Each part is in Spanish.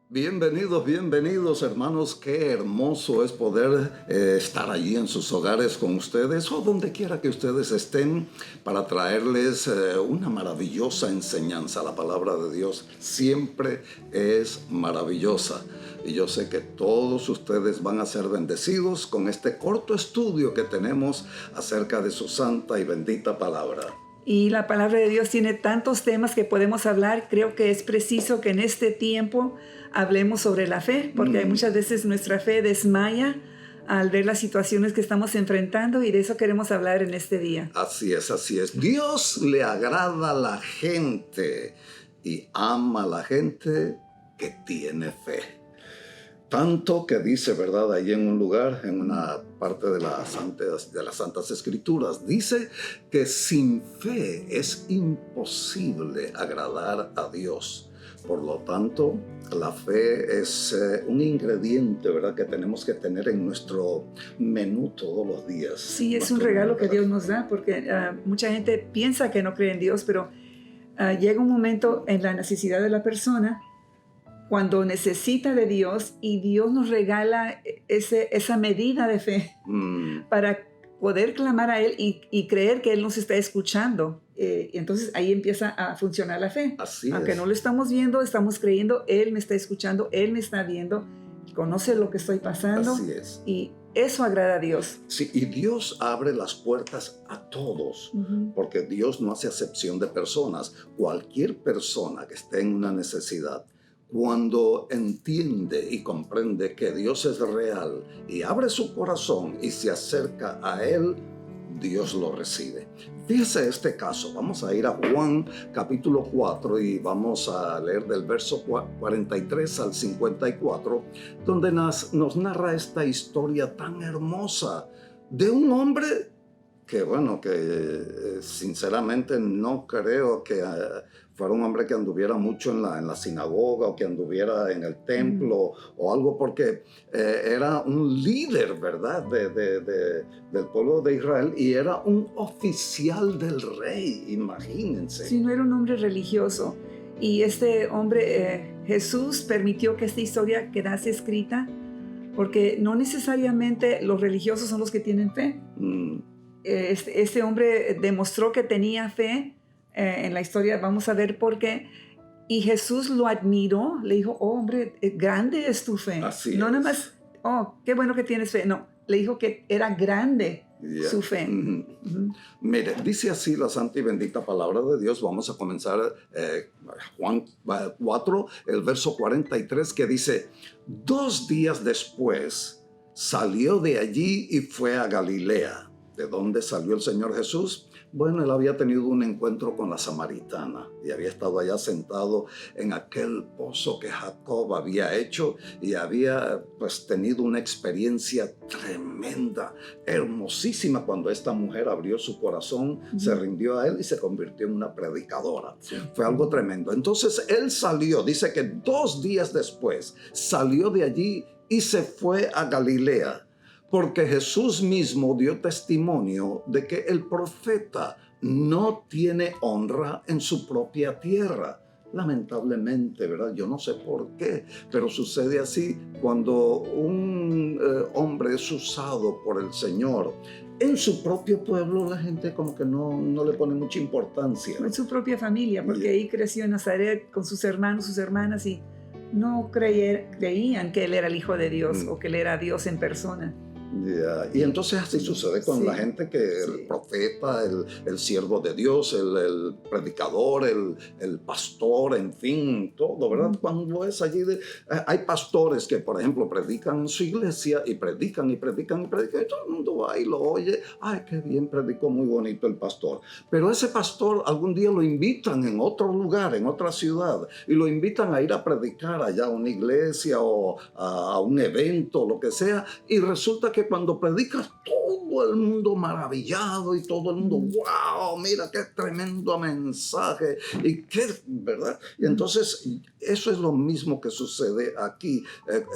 Bienvenidos, bienvenidos hermanos, qué hermoso es poder estar allí en sus hogares con ustedes o donde quiera que ustedes estén para traerles una maravillosa enseñanza. La palabra de Dios siempre es maravillosa y yo sé que todos ustedes van a ser bendecidos con este corto estudio que tenemos acerca de su santa y bendita palabra. Y la palabra de Dios tiene tantos temas que podemos hablar. Creo que es preciso que en este tiempo hablemos sobre la fe, porque muchas veces nuestra fe desmaya al ver las situaciones que estamos enfrentando, y de eso queremos hablar en este día. Así es, así es. Dios le agrada a la gente y ama a la gente que tiene fe. Tanto que dice, ¿verdad? Ahí en un lugar, en una parte de las Santas Escrituras, dice que sin fe es imposible agradar a Dios. Por lo tanto, la fe es un ingrediente, ¿verdad?, que tenemos que tener en nuestro menú todos los días. Sí, es un regalo que Dios nos da, porque mucha gente piensa que no cree en Dios, pero llega un momento en la necesidad de la persona cuando necesita de Dios, y Dios nos regala esa medida de fe para poder clamar a Él y creer que Él nos está escuchando. Y entonces ahí empieza a funcionar la fe. Así Aunque es. no lo estamos viendo, estamos creyendo, Él me está escuchando, Él me está viendo, conoce lo que estoy pasando. Así es. Y eso agrada a Dios. Sí, y Dios abre las puertas a todos, porque Dios no hace acepción de personas. Cualquier persona que esté en una necesidad, cuando entiende y comprende que Dios es real y abre su corazón y se acerca a Él, Dios lo recibe. Fíjese este caso. Vamos a ir a Juan capítulo 4 y vamos a leer del verso 43 al 54, donde nos narra esta historia tan hermosa de un hombre que, bueno, que sinceramente no creo que fuera un hombre que anduviera mucho en la sinagoga o que anduviera en el templo o algo, porque era un líder, ¿verdad?, del pueblo de Israel, y era un oficial del rey, imagínense. Sí, no era un hombre religioso. Y este hombre, Jesús, permitió que esta historia quedase escrita, porque no necesariamente los religiosos son los que tienen fe. Este hombre demostró que tenía fe en la historia. Vamos a ver por qué. Y Jesús lo admiró, le dijo: oh, hombre, grande es tu fe. Así no es. nada más, oh, qué bueno que tienes fe. No, le dijo que era grande su fe. Mire, dice así la santa y bendita palabra de Dios. Vamos a comenzar Juan 4, el verso 43, que dice: 2 días después salió de allí y fue a Galilea. ¿De dónde salió el Señor Jesús? Bueno, él había tenido un encuentro con la samaritana y había estado allá sentado en aquel pozo que Jacob había hecho, y había pues tenido una experiencia tremenda, hermosísima, cuando esta mujer abrió su corazón, se rindió a él y se convirtió en una predicadora. Fue algo tremendo. Entonces él salió, dice que 2 días después salió de allí y se fue a Galilea, porque Jesús mismo dio testimonio de que el profeta no tiene honra en su propia tierra. Lamentablemente, ¿verdad? Yo no sé por qué, pero sucede así cuando un hombre es usado por el Señor. En su propio pueblo la gente como que no le pone mucha importancia. En su propia familia, porque ahí creció en Nazaret con sus hermanos, sus hermanas, y no creían que él era el Hijo de Dios o que él era Dios en persona. Y entonces así sucede con la gente, que el profeta, el siervo de Dios, el predicador, el pastor, en fin, todo, ¿verdad? Cuando es allí, hay pastores que, por ejemplo, predican en su iglesia y predican, y todo el mundo va y lo oye. Ay, qué bien predicó, muy bonito el pastor. Pero ese pastor algún día lo invitan en otro lugar, en otra ciudad, y lo invitan a ir a predicar allá a una iglesia o a un evento, lo que sea, y resulta que cuando predicas, todo el mundo maravillado y todo el mundo, wow, mira qué tremendo mensaje, y qué, ¿verdad? Y entonces eso es lo mismo que sucede aquí.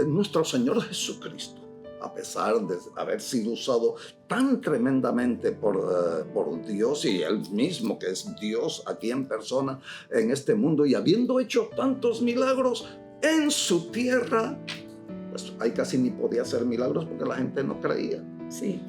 Nuestro Señor Jesucristo, a pesar de haber sido usado tan tremendamente por Dios, y Él mismo, que es Dios aquí en persona en este mundo, y habiendo hecho tantos milagros, en su tierra, pues ahí casi ni podía hacer milagros porque la gente no creía. Sí.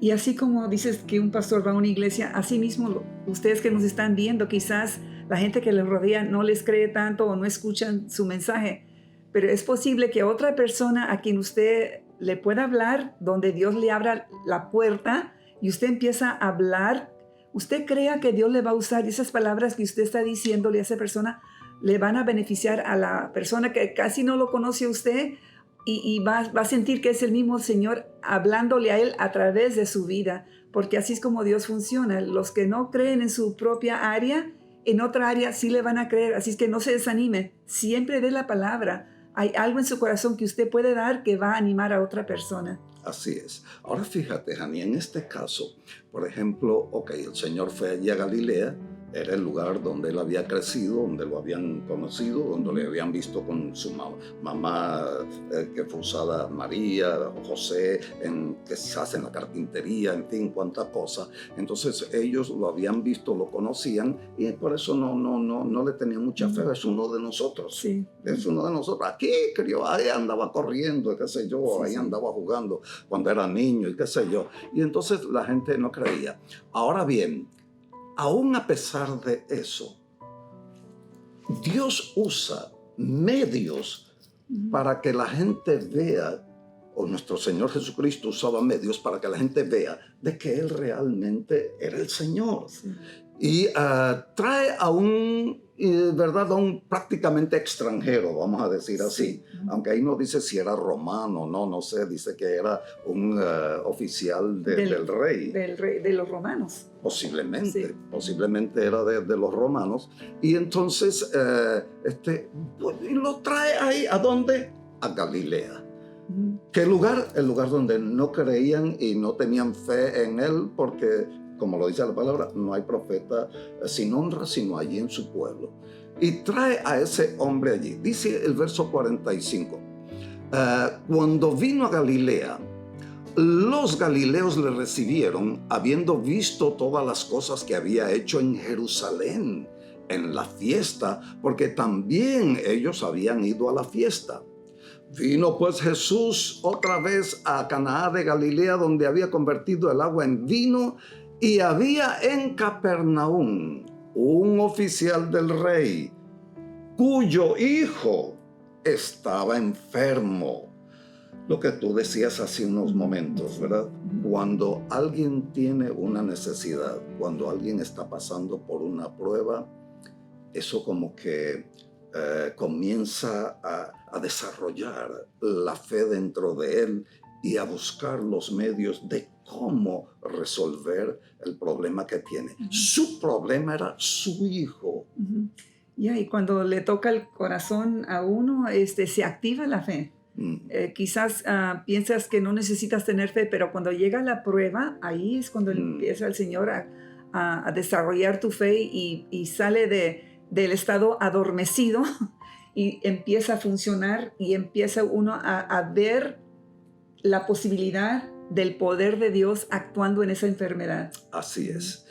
Y así como dices que un pastor va a una iglesia, así mismo ustedes que nos están viendo, quizás la gente que les rodea no les cree tanto o no escuchan su mensaje, pero es posible que otra persona a quien usted le pueda hablar, donde Dios le abra la puerta y usted empieza a hablar, usted crea que Dios le va a usar y esas palabras que usted está diciéndole a esa persona le van a beneficiar a la persona que casi no lo conoce a usted y va a sentir que es el mismo Señor hablándole a él a través de su vida, porque así es como Dios funciona. Los que no creen en su propia área, en otra área sí le van a creer, así es que no se desanime, siempre dé la palabra. Hay algo en su corazón que usted puede dar que va a animar a otra persona. Así es. Ahora fíjate, Jani, en este caso, por ejemplo, el Señor fue allí a Galilea, era el lugar donde él había crecido, donde lo habían conocido, donde le habían visto con su mamá que fue usada, María, José, quizás en la carpintería, en fin, cuánta cosa. Entonces ellos lo habían visto, lo conocían y por eso no le tenían mucha fe. Es uno de nosotros. Sí. Es uno de nosotros. Aquí crió, ahí andaba corriendo, qué sé yo, Sí, ahí sí. andaba jugando cuando era niño y qué sé yo. Y entonces la gente no creía. Ahora bien, aún a pesar de eso, Dios usa medios para que la gente vea, o nuestro Señor Jesucristo usaba medios para que la gente vea de que Él realmente era el Señor. Sí. Y trae a un prácticamente extranjero, vamos a decir así. Sí. Aunque ahí no dice si era romano, no sé, dice que era un oficial del rey. Del rey, de los romanos. Posiblemente era de los romanos. Y entonces y lo trae ahí, ¿a dónde? A Galilea. ¿Qué lugar? El lugar donde no creían y no tenían fe en él, porque, como lo dice la palabra, no hay profeta sin honra, sino allí en su pueblo. Y trae a ese hombre allí. Dice el verso 45. Cuando vino a Galilea, los galileos le recibieron, habiendo visto todas las cosas que había hecho en Jerusalén, en la fiesta, porque también ellos habían ido a la fiesta. Vino pues Jesús otra vez a Caná de Galilea, donde había convertido el agua en vino, y había en Capernaum un oficial del rey, cuyo hijo estaba enfermo. Lo que tú decías hace unos momentos, ¿verdad? Cuando alguien tiene una necesidad, cuando alguien está pasando por una prueba, eso como que comienza a desarrollar la fe dentro de él y a buscar los medios de cómo resolver el problema que tiene. Su problema era su hijo. Y cuando le toca el corazón a uno, se activa la fe. Quizás piensas que no necesitas tener fe, pero cuando llega la prueba, ahí es cuando empieza el Señor a desarrollar tu fe y sale del estado adormecido y empieza a funcionar y empieza uno a ver la posibilidad del poder de Dios actuando en esa enfermedad. Así es.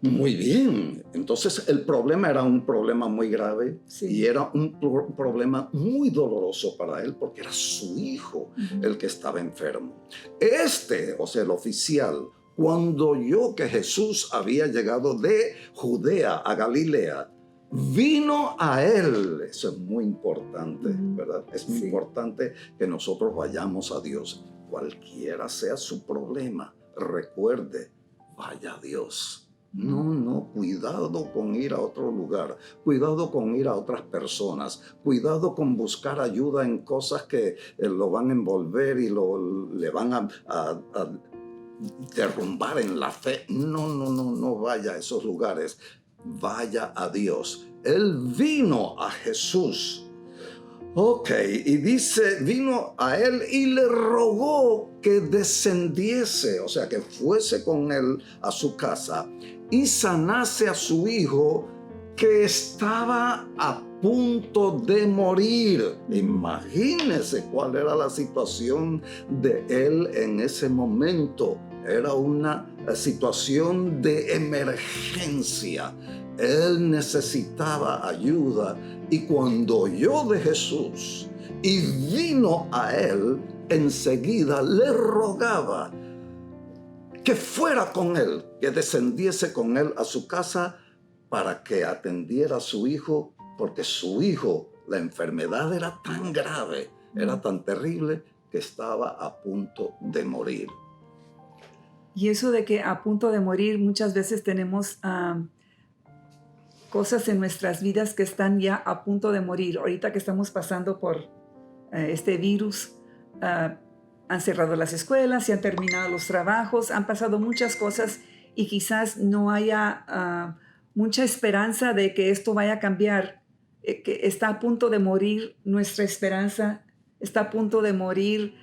Muy bien. Entonces el problema era un problema muy grave, sí, y era un problema muy doloroso para él porque era su hijo el que estaba enfermo. El oficial, cuando oyó que Jesús había llegado de Judea a Galilea, vino a él. Eso es muy importante, ¿verdad? Es muy importante que nosotros vayamos a Dios. Cualquiera sea su problema, recuerde, vaya a Dios. No, cuidado con ir a otro lugar, cuidado con ir a otras personas, cuidado con buscar ayuda en cosas que lo van a envolver y le van a derrumbar en la fe. No vaya a esos lugares, vaya a Dios. Él vino a Jesús. Y dice, vino a él y le rogó que descendiese, o sea, que fuese con él a su casa y sanase a su hijo que estaba a punto de morir. Imagínese cuál era la situación de él en ese momento. Era una situación de emergencia. Él necesitaba ayuda y cuando oyó de Jesús y vino a él, enseguida le rogaba que fuera con él, que descendiese con él a su casa para que atendiera a su hijo, porque su hijo, la enfermedad era tan grave, era tan terrible, que estaba a punto de morir. Y eso de que a punto de morir, muchas veces tenemos cosas en nuestras vidas que están ya a punto de morir. Ahorita que estamos pasando por este virus, han cerrado las escuelas, se han terminado los trabajos, han pasado muchas cosas y quizás no haya mucha esperanza de que esto vaya a cambiar, que está a punto de morir nuestra esperanza, está a punto de morir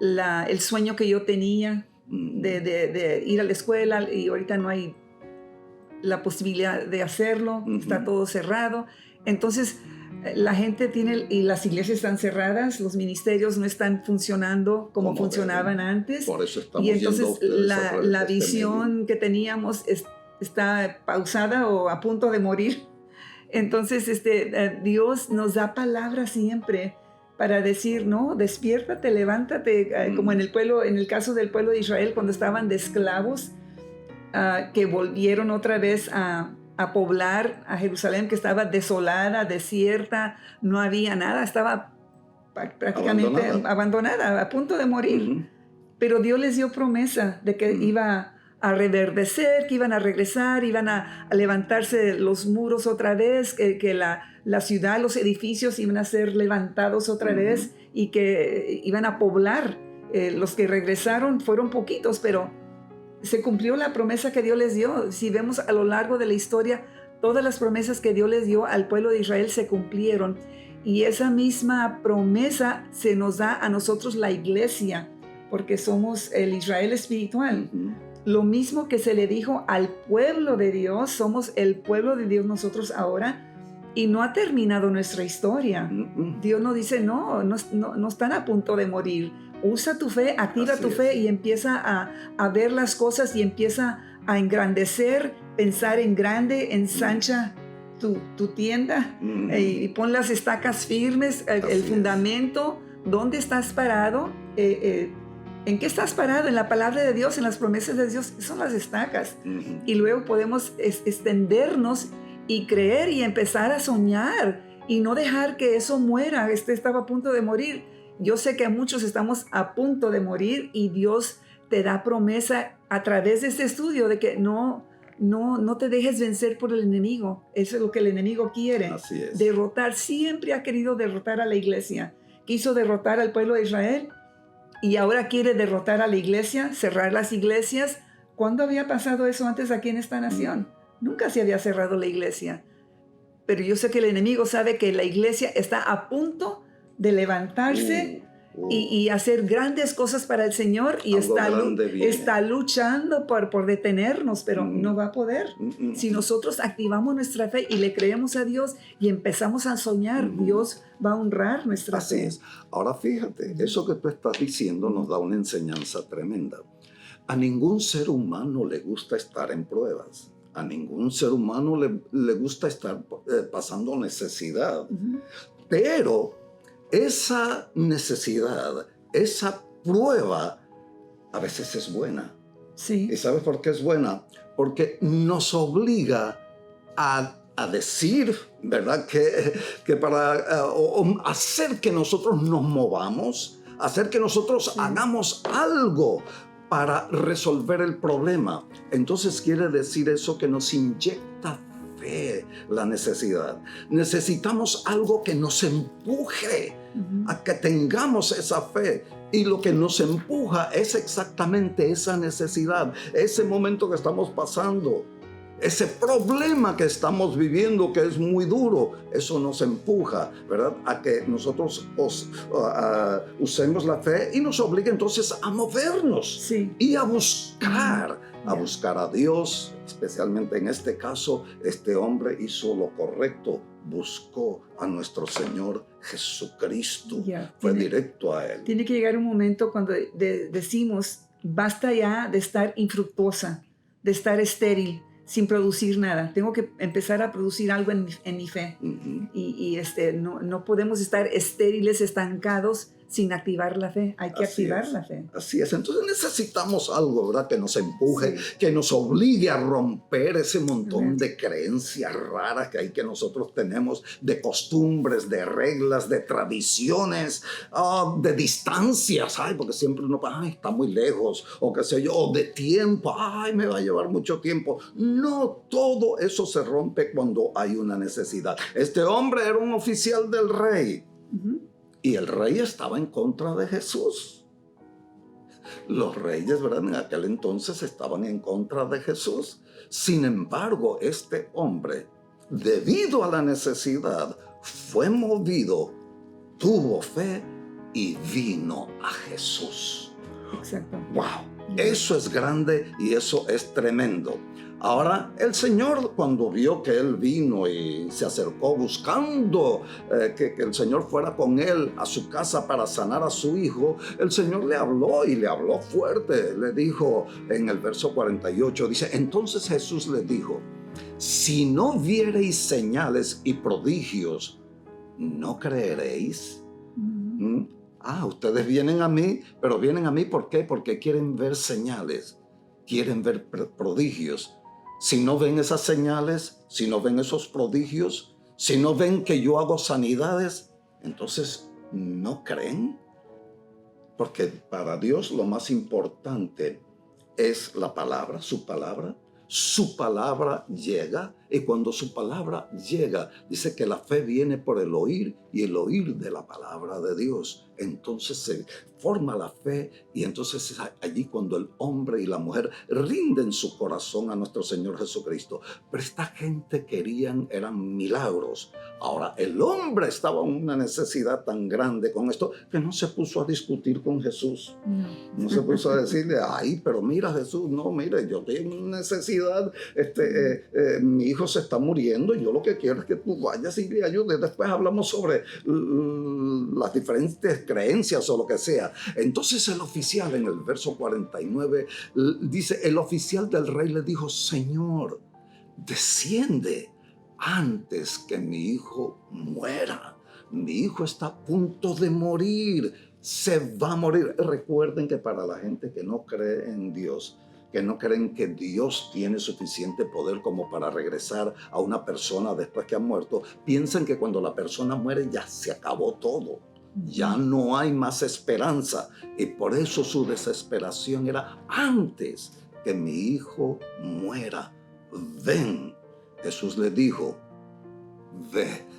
el sueño que yo tenía de ir a la escuela y ahorita no hay la posibilidad de hacerlo, está todo cerrado. Entonces la gente tiene, y las iglesias están cerradas, los ministerios no están funcionando como funcionaban antes. Por eso estamos y entonces la este visión medio que teníamos está pausada o a punto de morir. Entonces Dios nos da palabras siempre para decir, no, despiértate, levántate, como en el caso del pueblo de Israel cuando estaban de esclavos, que volvieron otra vez a poblar a Jerusalén, que estaba desolada, desierta, no había nada, estaba prácticamente abandonada, a punto de morir. Pero Dios les dio promesa de que iba a reverdecer, que iban a regresar, iban a levantarse los muros otra vez, que la ciudad, los edificios iban a ser levantados otra vez y que iban a poblar. Los que regresaron fueron poquitos, pero se cumplió la promesa que Dios les dio. Si vemos a lo largo de la historia, todas las promesas que Dios les dio al pueblo de Israel se cumplieron. Y esa misma promesa se nos da a nosotros, la iglesia, porque somos el Israel espiritual. Lo mismo que se le dijo al pueblo de Dios, somos el pueblo de Dios nosotros ahora, y no ha terminado nuestra historia. Dios nos dice, no están a punto de morir. Usa tu fe, activa tu fe y empieza a ver las cosas y empieza a engrandecer, pensar en grande, ensancha tu tienda y pon las estacas firmes, el fundamento. ¿Dónde estás parado? ¿En qué estás parado? En la palabra de Dios, en las promesas de Dios, son las estacas. Y luego podemos extendernos y creer y empezar a soñar y no dejar que eso muera. Estaba a punto de morir. Yo sé que muchos estamos a punto de morir y Dios te da promesa a través de este estudio de que no te dejes vencer por el enemigo. Eso es lo que el enemigo quiere. Así es. Derrotar. Siempre ha querido derrotar a la iglesia. Quiso derrotar al pueblo de Israel y ahora quiere derrotar a la iglesia, cerrar las iglesias. ¿Cuándo había pasado eso antes aquí en esta nación? Nunca se había cerrado la iglesia. Pero yo sé que el enemigo sabe que la iglesia está a punto de levantarse y hacer grandes cosas para el Señor y está luchando por detenernos, pero no va a poder. Si nosotros activamos nuestra fe y le creemos a Dios y empezamos a soñar, Dios va a honrar nuestra fe. Así es. Ahora fíjate, eso que tú estás diciendo nos da una enseñanza tremenda. A ningún ser humano le gusta estar en pruebas. A ningún ser humano le gusta estar pasando necesidad. Pero esa necesidad, esa prueba, a veces es buena. Sí. ¿Y sabes por qué es buena? Porque nos obliga a decir, ¿verdad? Que para hacer que nosotros nos movamos, hacer que nosotros hagamos algo para resolver el problema. Entonces quiere decir eso que nos inyecta fe, la necesidad. Necesitamos algo que nos empuje a que tengamos esa fe. Y lo que nos empuja es exactamente esa necesidad, ese momento que estamos pasando, ese problema que estamos viviendo que es muy duro. Eso nos empuja, ¿verdad?, a que nosotros usemos la fe y nos obliga entonces a movernos y a buscar a Dios. Especialmente en este caso, este hombre hizo lo correcto, buscó a nuestro Señor Jesucristo, fue directo a Él. Tiene que llegar un momento cuando decimos, basta ya de estar infructuosa, de estar estéril. sin producir nada. Tengo que empezar a producir algo en mi fe. Ujú. No podemos estar estériles, estancados, sin activar la fe. Hay que Así activar es. la fe. Así es. Entonces necesitamos algo, ¿verdad? Que nos empuje, Sí. que nos obligue a romper ese montón Amén. de creencias raras que hay que nosotros tenemos, de costumbres, de reglas, de tradiciones, de distancias, ay, porque siempre uno, ay, está muy lejos, o qué sé yo, o de tiempo, ay, me va a llevar mucho tiempo. No, todo eso se rompe cuando hay una necesidad. Este hombre era un oficial del rey. Ujú. Y el rey estaba en contra de Jesús. Los reyes, ¿verdad? En aquel entonces estaban en contra de Jesús. Sin embargo, este hombre, debido a la necesidad, fue movido, tuvo fe y vino a Jesús. Exacto. ¡Wow! Eso es grande y eso es tremendo. Ahora, el Señor, cuando vio que él vino y se acercó buscando que el Señor fuera con él a su casa para sanar a su hijo, el Señor le habló y le habló fuerte. Le dijo en el verso 48, dice, entonces Jesús le dijo, si no viereis señales y prodigios, ¿no creeréis? Ujú. Ustedes vienen a mí, pero vienen a mí ¿por qué? Porque quieren ver señales, quieren ver prodigios. Si no ven esas señales, si no ven esos prodigios, si no ven que yo hago sanidades, entonces no creen. Porque para Dios lo más importante es la palabra, su palabra. Su palabra llega y cuando su palabra llega, dice que la fe viene por el oír y el oír de la palabra de Dios. Entonces se forma la fe y entonces es allí cuando el hombre y la mujer rinden su corazón a nuestro Señor Jesucristo. Pero esta gente eran milagros. Ahora, el hombre estaba en una necesidad tan grande con esto que no se puso a discutir con Jesús. No se puso a decirle, ay, pero mira Jesús, no, mire, yo tengo una necesidad, mi hijo se está muriendo y yo lo que quiero es que tú vayas y le ayudes. Después hablamos sobre las diferentes creencias o lo que sea. Entonces el oficial en el verso 49 dice, el oficial del rey le dijo, Señor, desciende antes que mi hijo muera. Mi hijo está a punto de morir. Se va a morir. Recuerden que para la gente que no cree en Dios, que no creen que Dios tiene suficiente poder como para regresar a una persona después que ha muerto, piensan que cuando la persona muere ya se acabó todo. Ya no hay más esperanza. Y por eso su desesperación era antes que mi hijo muera. Ven. Jesús le dijo, ve.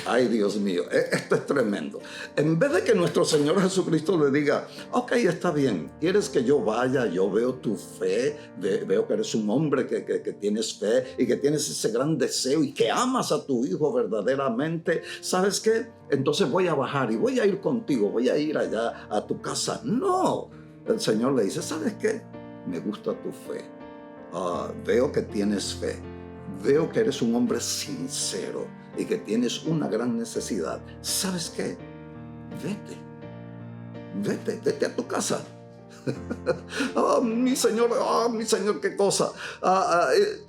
Ay, Dios mío, esto es tremendo. En vez de que nuestro Señor Jesucristo le diga, ok, está bien, quieres que yo vaya, yo veo tu fe, veo que eres un hombre que tienes fe y que tienes ese gran deseo y que amas a tu hijo verdaderamente, ¿sabes qué? Entonces voy a bajar y voy a ir contigo, voy a ir allá a tu casa. No, el Señor le dice, ¿sabes qué? Me gusta tu fe, veo que tienes fe. Veo que eres un hombre sincero y que tienes una gran necesidad. ¿Sabes qué? Vete a tu casa. Mi Señor, qué cosa.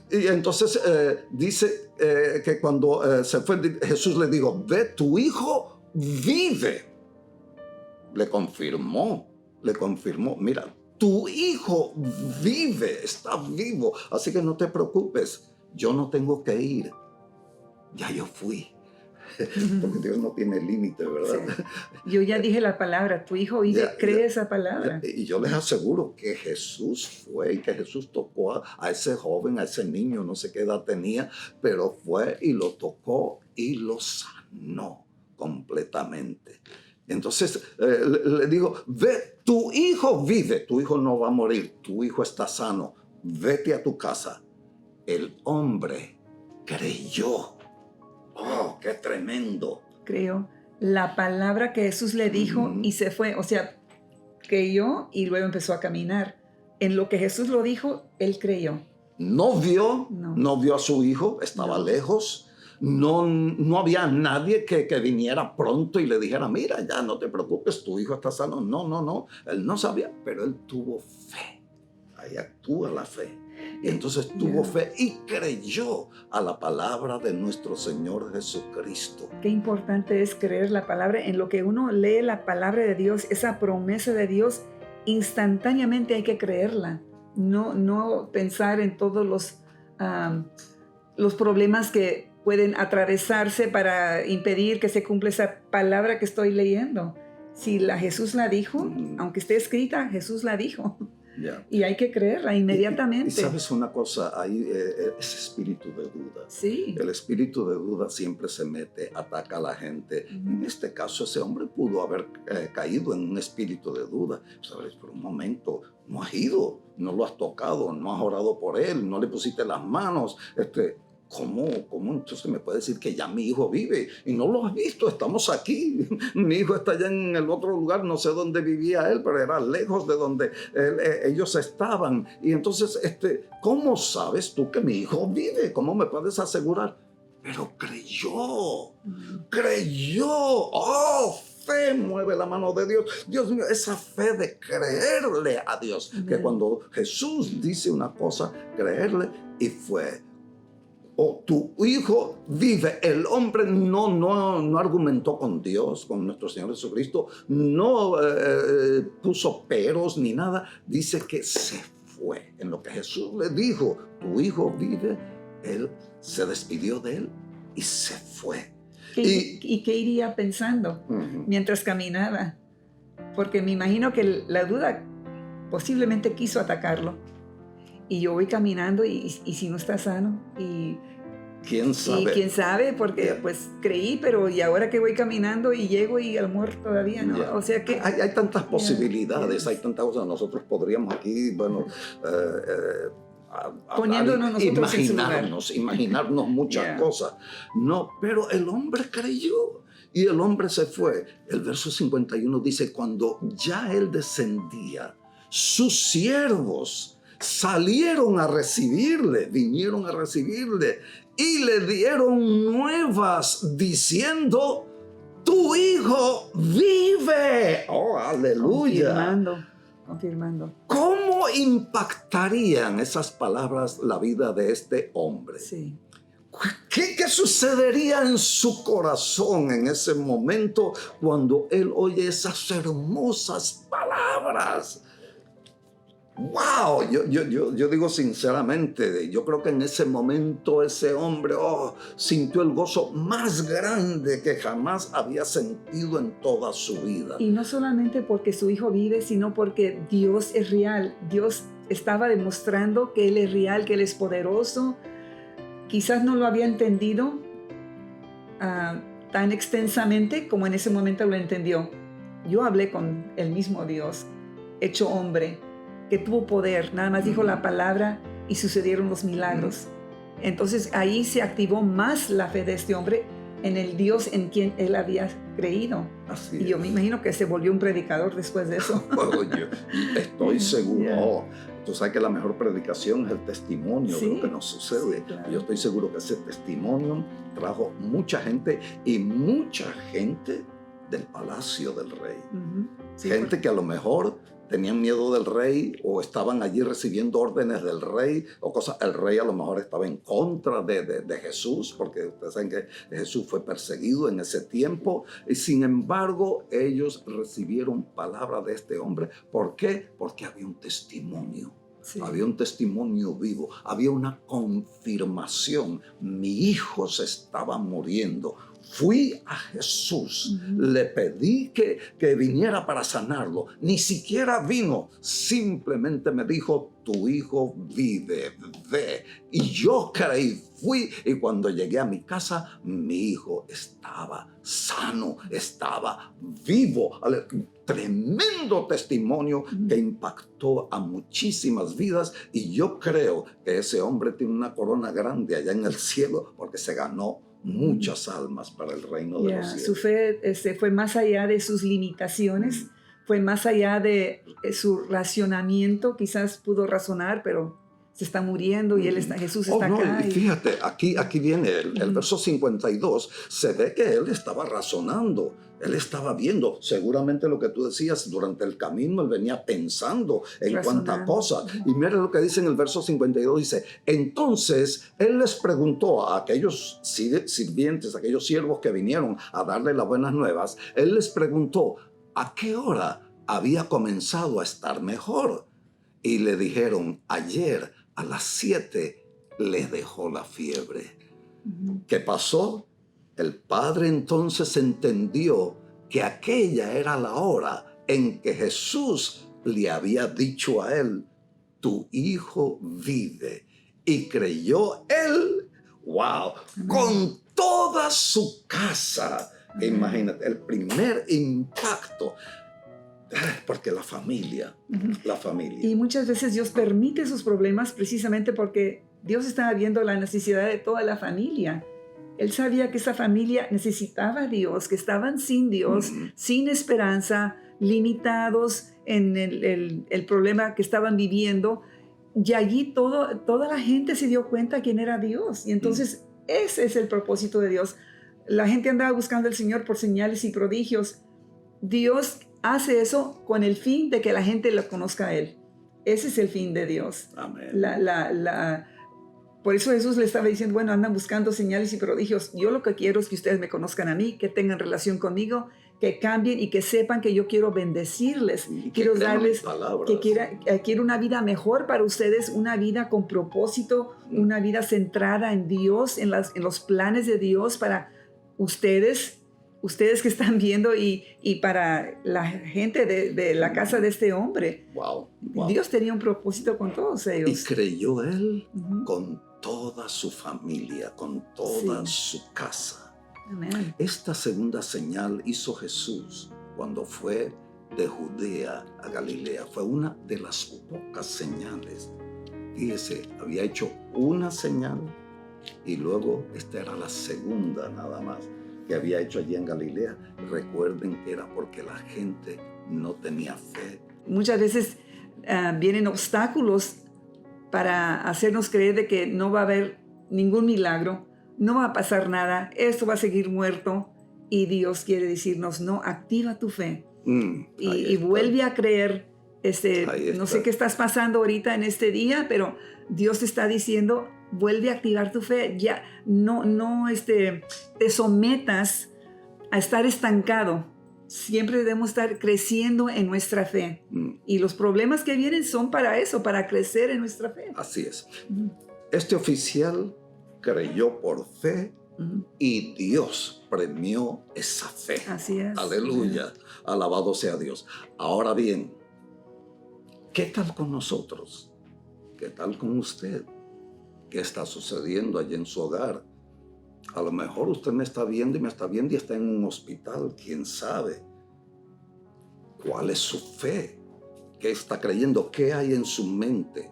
Y entonces dice que cuando se fue, Jesús le dijo, ve, tu hijo vive. Le confirmó, mira, tu hijo vive, está vivo, así que no te preocupes. Yo no tengo que ir. Ya yo fui. Porque Dios no tiene límite, ¿verdad? Sí. Yo ya dije la palabra, tu hijo vive, cree esa palabra. Y yo les aseguro que Jesús fue y que Jesús tocó a ese joven, a ese niño, no sé qué edad tenía, pero fue y lo tocó y lo sanó completamente. Entonces le digo, ve, tu hijo vive, tu hijo no va a morir, tu hijo está sano, vete a tu casa. El hombre creyó. ¡Oh, qué tremendo! Creyó la palabra que Jesús le dijo y se fue. O sea, creyó y luego empezó a caminar. En lo que Jesús lo dijo, él creyó. No vio a su hijo, estaba lejos. No había nadie que viniera pronto y le dijera, mira, ya no te preocupes, tu hijo está sano. No. Él no sabía, pero él tuvo fe. Ahí actúa la fe. Y entonces tuvo fe y creyó a la palabra de nuestro Señor Jesucristo. Qué importante es creer la palabra. En lo que uno lee la palabra de Dios, esa promesa de Dios, instantáneamente hay que creerla. No pensar en todos los problemas que pueden atravesarse para impedir que se cumpla esa palabra que estoy leyendo. Si Jesús la dijo, aunque esté escrita, Jesús la dijo. Yeah. Y hay que creerla inmediatamente. Y sabes una cosa, hay ese espíritu de duda. Sí. El espíritu de duda siempre se mete, ataca a la gente. En este caso, ese hombre pudo haber caído en un espíritu de duda. ¿Sabes? Por un momento, no has ido, no lo has tocado, no has orado por él, no le pusiste las manos. ¿Cómo entonces me puede decir que ya mi hijo vive? Y no lo has visto, estamos aquí. Mi hijo está allá en el otro lugar, no sé dónde vivía él, pero era lejos de donde ellos estaban. Y entonces, ¿cómo sabes tú que mi hijo vive? ¿Cómo me puedes asegurar? Pero creyó. ¡Oh! Fe mueve la mano de Dios. Dios mío, esa fe de creerle a Dios. Que cuando Jesús dice una cosa, creerle, y fue. Tu hijo vive. El hombre no argumentó con Dios, con nuestro Señor Jesucristo, no puso peros ni nada. Dice que se fue. En lo que Jesús le dijo, tu hijo vive, él se despidió de él y se fue. ¿Y qué iría pensando mientras caminaba? Porque me imagino que la duda posiblemente quiso atacarlo. Y yo voy caminando y si no está sano. ¿Quién sabe? Y quién sabe, porque pues creí, pero y ahora que voy caminando y llego y al muerto todavía, ¿no? Yeah. O sea que... Hay tantas posibilidades, hay tantas cosas. Nosotros podríamos aquí, poniéndonos nosotros imaginarnos muchas cosas. No, pero el hombre creyó. Y el hombre se fue. El verso 51 dice, cuando ya él descendía, sus siervos vinieron a recibirle y le dieron nuevas diciendo, tu hijo vive. ¡Oh, aleluya! Confirmando. ¿Cómo impactarían esas palabras la vida de este hombre? Sí. ¿Qué sucedería en su corazón en ese momento cuando él oye esas hermosas palabras? ¡Wow! Yo digo sinceramente, yo creo que en ese momento ese hombre sintió el gozo más grande que jamás había sentido en toda su vida. Y no solamente porque su hijo vive, sino porque Dios es real. Dios estaba demostrando que Él es real, que Él es poderoso. Quizás no lo había entendido tan extensamente como en ese momento lo entendió. Yo hablé con el mismo Dios, hecho hombre, que tuvo poder, nada más dijo la palabra y sucedieron los milagros. Entonces ahí se activó más la fe de este hombre en el Dios en quien él había creído. Así y yo me imagino que se volvió un predicador después de eso. Bueno, yo estoy seguro. Tú sabes que la mejor predicación es el testimonio de lo que nos sucede. Sí, claro. Yo estoy seguro que ese testimonio trajo mucha gente y mucha gente del palacio del rey. Sí, Gente que a lo mejor tenían miedo del rey o estaban allí recibiendo órdenes del rey o cosas. El rey a lo mejor estaba en contra de Jesús, porque ustedes saben que Jesús fue perseguido en ese tiempo. Y sin embargo, ellos recibieron palabra de este hombre. ¿Por qué? Porque había un testimonio. Sí. Había un testimonio vivo, había una confirmación. Mi hijo se estaba muriendo. Fui a Jesús, le pedí que viniera para sanarlo. Ni siquiera vino, simplemente me dijo, tu hijo vive, ve. Y yo creí, fui, y cuando llegué a mi casa, mi hijo estaba sano, estaba vivo. Tremendo testimonio que impactó a muchísimas vidas, y yo creo que ese hombre tiene una corona grande allá en el cielo porque se ganó muchas almas para el reino de los cielos. Su fe fue más allá de sus limitaciones, fue más allá de su racionamiento. Quizás pudo razonar, pero se está muriendo y Jesús está acá. Y fíjate, aquí viene el verso 52, se ve que él estaba razonando. Él estaba viendo, seguramente lo que tú decías, durante el camino él venía pensando en cuánta cosa. Y mira lo que dice en el verso 52, dice, entonces él les preguntó a aquellos sirvientes, a aquellos siervos que vinieron a darle las buenas nuevas, él les preguntó, ¿a qué hora había comenzado a estar mejor? Y le dijeron, ayer a las 7 le dejó la fiebre. ¿Qué pasó? El padre entonces entendió que aquella era la hora en que Jesús le había dicho a él, tu hijo vive. Y creyó él, wow, con toda su casa. Imagínate, el primer impacto. Porque la familia. Y muchas veces Dios permite sus problemas precisamente porque Dios estaba viendo la necesidad de toda la familia. Él sabía que esa familia necesitaba a Dios, que estaban sin Dios, sin esperanza, limitados en el problema que estaban viviendo. Y allí toda la gente se dio cuenta quién era Dios. Y entonces ese es el propósito de Dios. La gente andaba buscando al Señor por señales y prodigios. Dios hace eso con el fin de que la gente lo conozca a Él. Ese es el fin de Dios. Amén. Por eso Jesús le estaba diciendo, bueno, andan buscando señales y prodigios. Yo lo que quiero es que ustedes me conozcan a mí, que tengan relación conmigo, que cambien y que sepan que yo quiero bendecirles. Quiero darles, quiero una vida mejor para ustedes, una vida con propósito, una vida centrada en Dios, en los planes de Dios para ustedes que están viendo y para la gente de la casa de este hombre. Wow. Dios tenía un propósito con todos ellos. Y creyó él con toda su familia, con toda su casa. Amén. Esta segunda señal hizo Jesús cuando fue de Judea a Galilea. Fue una de las pocas señales. Fíjese, había hecho una señal y luego esta era la segunda nada más que había hecho allí en Galilea. Recuerden que era porque la gente no tenía fe. Muchas veces vienen obstáculos para hacernos creer de que no va a haber ningún milagro, no va a pasar nada, esto va a seguir muerto. Y Dios quiere decirnos, no, activa tu fe y vuelve a creer. No sé qué estás pasando ahorita en este día, pero Dios te está diciendo, vuelve a activar tu fe. Ya no te sometas a estar estancado. Siempre debemos estar creciendo en nuestra fe. Y los problemas que vienen son para eso, para crecer en nuestra fe. Así es. Este oficial creyó por fe y Dios premió esa fe. Así es. Aleluya. Alabado sea Dios. Ahora bien, ¿qué tal con nosotros? ¿Qué tal con usted? ¿Qué está sucediendo allí en su hogar? A lo mejor usted me está viendo y está en un hospital. ¿Quién sabe? ¿Cuál es su fe? ¿Qué está creyendo? ¿Qué hay en su mente?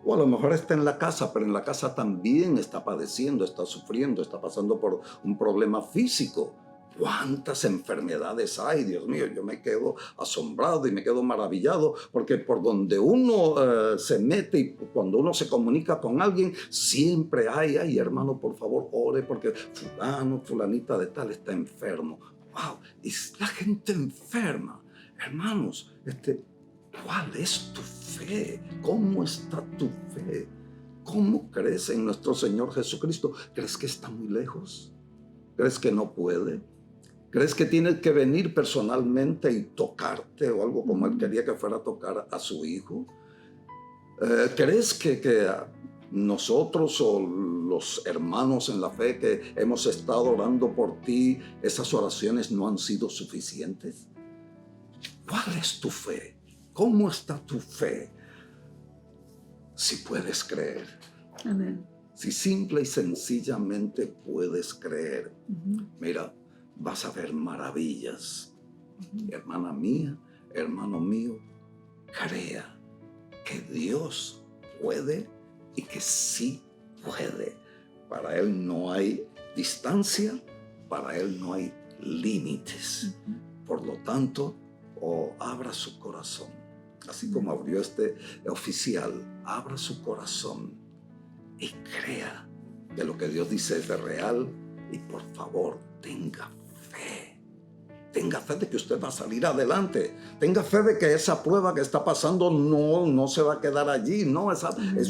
O a lo mejor está en la casa, pero en la casa también está padeciendo, está sufriendo, está pasando por un problema físico. ¿Cuántas enfermedades hay? Dios mío, yo me quedo asombrado y me quedo maravillado porque por donde uno se mete y cuando uno se comunica con alguien, siempre hay, hermano, por favor, ore porque fulano, fulanita de tal está enfermo. ¡Wow! Y la gente enferma. Hermanos, ¿cuál es tu fe? ¿Cómo está tu fe? ¿Cómo crees en nuestro Señor Jesucristo? ¿Crees que está muy lejos? ¿Crees que no puede? ¿Crees que tiene que venir personalmente y tocarte o algo como él quería que fuera a tocar a su hijo? ¿Crees que nosotros o los hermanos en la fe que hemos estado orando por ti, esas oraciones no han sido suficientes? ¿Cuál es tu fe? ¿Cómo está tu fe? Si puedes creer. Amén. Si simple y sencillamente puedes creer. Mira, vas a ver maravillas. Hermana mía, hermano mío, crea que Dios puede y que sí puede. Para Él no hay distancia, para Él no hay límites. Por lo tanto, abra su corazón. Así como abrió este oficial, abra su corazón y crea que lo que Dios dice es real y por favor tenga fe. Tenga fe de que usted va a salir adelante. Tenga fe de que esa prueba que está pasando no se va a quedar allí. No, eso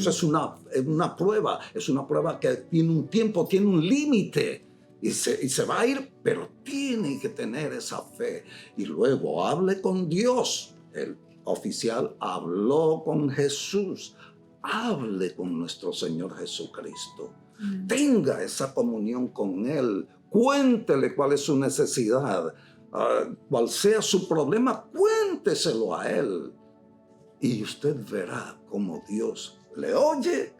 es una prueba. Es una prueba que tiene un tiempo, tiene un límite. Y se va a ir, pero tiene que tener esa fe. Y luego hable con Dios. El oficial habló con Jesús. Hable con nuestro Señor Jesucristo. Tenga esa comunión con Él. Cuéntele cuál es su necesidad. Cual sea su problema, cuénteselo a Él. Y usted verá cómo Dios le oye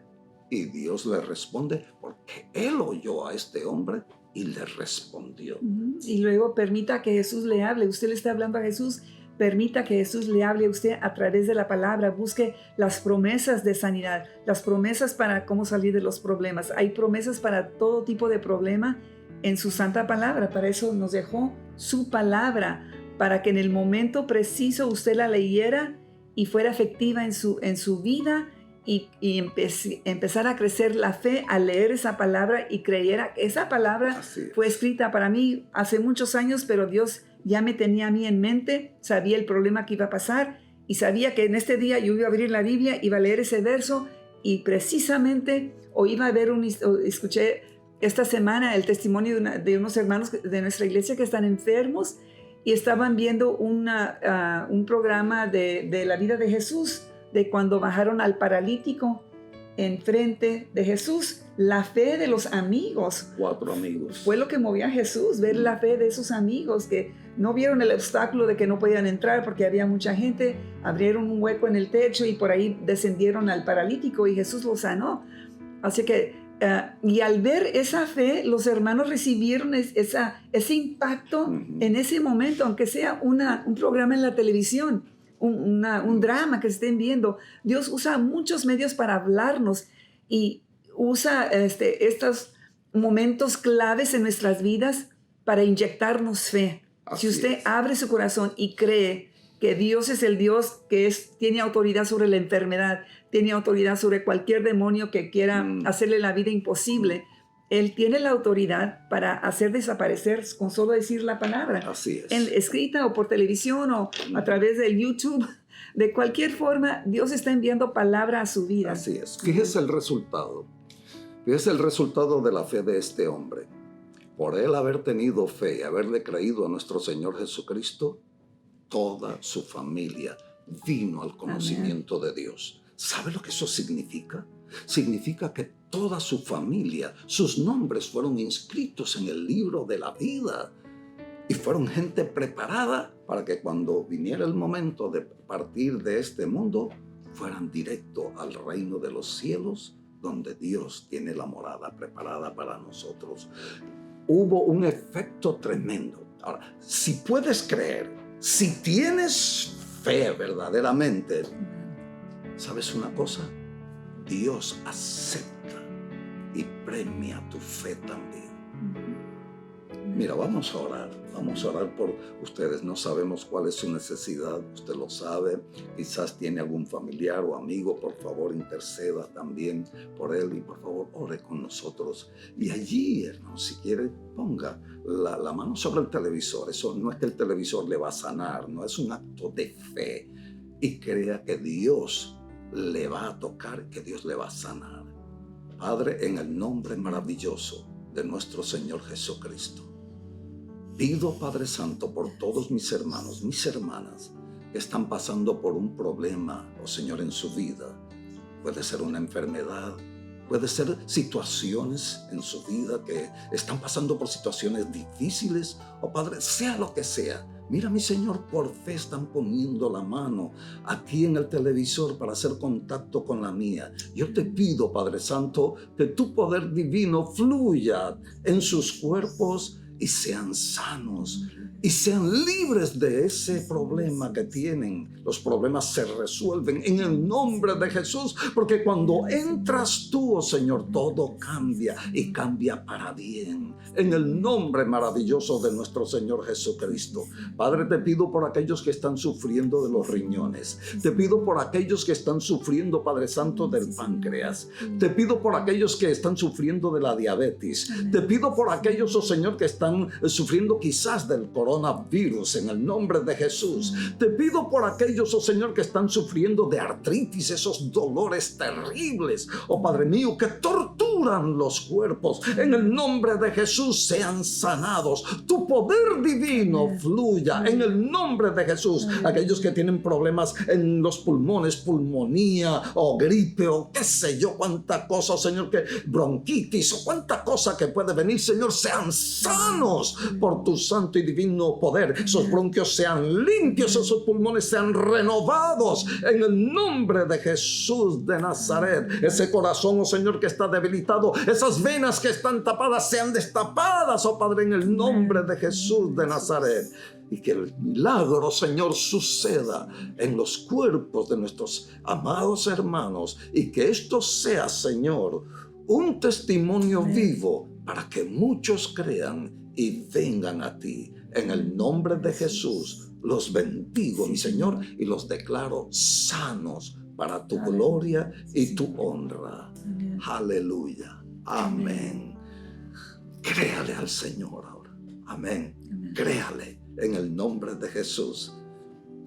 y Dios le responde, porque Él oyó a este hombre y le respondió. Y luego permita que Jesús le hable. Usted le está hablando a Jesús. Permita que Jesús le hable a usted a través de la palabra. Busque las promesas de sanidad, las promesas para cómo salir de los problemas. Hay promesas para todo tipo de problema en su santa palabra. Para eso nos dejó su palabra, para que en el momento preciso usted la leyera y fuera efectiva en su vida y empezara a crecer la fe al leer esa palabra y creyera que esa palabra fue escrita para mí hace muchos años, pero Dios ya me tenía a mí en mente, sabía el problema que iba a pasar y sabía que en este día yo iba a abrir la Biblia, iba a leer ese verso y precisamente escuché esta semana el testimonio de unos hermanos de nuestra iglesia que están enfermos y estaban viendo un programa de la vida de Jesús, de cuando bajaron al paralítico enfrente de Jesús. La fe de los amigos. 4 amigos. Fue lo que movió a Jesús, ver la fe de esos amigos que no vieron el obstáculo de que no podían entrar porque había mucha gente. Abrieron un hueco en el techo y por ahí descendieron al paralítico y Jesús lo sanó. Así que, y al ver esa fe, los hermanos recibieron ese impacto en ese momento, aunque sea un programa en la televisión, un drama que estén viendo. Dios usa muchos medios para hablarnos y usa estos momentos claves en nuestras vidas para inyectarnos fe. Si usted abre su corazón y cree que Dios es el Dios que tiene autoridad sobre la enfermedad, tiene autoridad sobre cualquier demonio que quiera hacerle la vida imposible, Él tiene la autoridad para hacer desaparecer con solo decir la palabra. Así es. Escrita o por televisión o a través de YouTube. De cualquier forma, Dios está enviando palabra a su vida. Así es. Fíjese el resultado. Fíjese el resultado de la fe de este hombre. Por él haber tenido fe y haberle creído a nuestro Señor Jesucristo, toda su familia vino al conocimiento de Dios. ¿Sabe lo que eso significa? Significa que toda su familia, sus nombres fueron inscritos en el libro de la vida y fueron gente preparada para que cuando viniera el momento de partir de este mundo, fueran directo al reino de los cielos, donde Dios tiene la morada preparada para nosotros. Hubo un efecto tremendo. Ahora, si puedes creer, si tienes fe verdaderamente, ¿sabes una cosa? Dios acepta y premia tu fe también. Mira, vamos a orar por ustedes. No sabemos cuál es su necesidad, usted lo sabe. Quizás tiene algún familiar o amigo, por favor interceda también por él y por favor ore con nosotros. Y allí, hermano, si quiere, ponga la mano sobre el televisor. Eso no es que el televisor le va a sanar, no es un acto de fe. Y crea que Dios le va a tocar, que Dios le va a sanar. Padre, en el nombre maravilloso de nuestro Señor Jesucristo, pido, Padre Santo, por todos mis hermanos, mis hermanas que están pasando por un problema, oh Señor, en su vida. Puede ser una enfermedad, puede ser situaciones en su vida que están pasando por situaciones difíciles, oh Padre, sea lo que sea. Mira, mi Señor, por fe están poniendo la mano aquí en el televisor para hacer contacto con la mía. Yo te pido, Padre Santo, que tu poder divino fluya en sus cuerpos y sean sanos y sean libres de ese problema que tienen. Los problemas se resuelven en el nombre de Jesús, porque cuando entras tú, oh Señor, todo cambia y cambia para bien. En el nombre maravilloso de nuestro Señor Jesucristo. Padre, te pido por aquellos que están sufriendo de los riñones. Te pido por aquellos que están sufriendo, Padre Santo, del páncreas. Te pido por aquellos que están sufriendo de la diabetes. Te pido por aquellos, oh Señor, que están sufriendo quizás del coronavirus. coronavirus en el nombre de Jesús. Te pido por aquellos, oh Señor, que están sufriendo de artritis, esos dolores terribles, oh Padre mío, que torturan los cuerpos. En el nombre de Jesús sean sanados. Tu poder divino fluya en el nombre de Jesús. Aquellos que tienen problemas en los pulmones, pulmonía o gripe o qué sé yo, cuánta cosa, Señor, que bronquitis o cuánta cosa que puede venir, Señor, sean sanos por tu santo y divino poder. Esos bronquios sean limpios, esos pulmones sean renovados en el nombre de Jesús de Nazaret. Ese corazón, oh Señor, que está debilitado, esas venas que están tapadas sean destapadas, oh Padre, en el nombre de Jesús de Nazaret. Y que el milagro, Señor, suceda en los cuerpos de nuestros amados hermanos. Y que esto sea, Señor, un testimonio vivo para que muchos crean y vengan a ti. En el nombre de Jesús, los bendigo, mi Señor, y los declaro sanos para tu gloria y tu honra. Aleluya. Amén. Créale al Señor ahora. Amén. Créale. En el nombre de Jesús.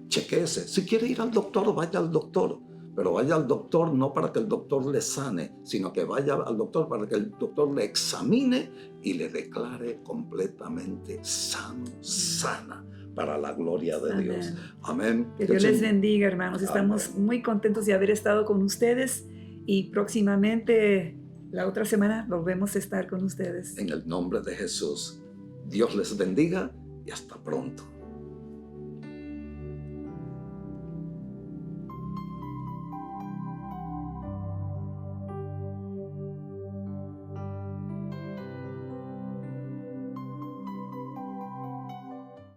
Chequéese. Si quiere ir al doctor, vaya al doctor. Pero vaya al doctor no para que el doctor le sane, sino que vaya al doctor para que el doctor le examine y le declare completamente sano, sana, para la gloria de Dios. Amén. Que Dios les bendiga, hermanos. Estamos muy contentos de haber estado con ustedes y próximamente, la otra semana, volvemos a estar con ustedes. En el nombre de Jesús. Dios les bendiga. Y hasta pronto.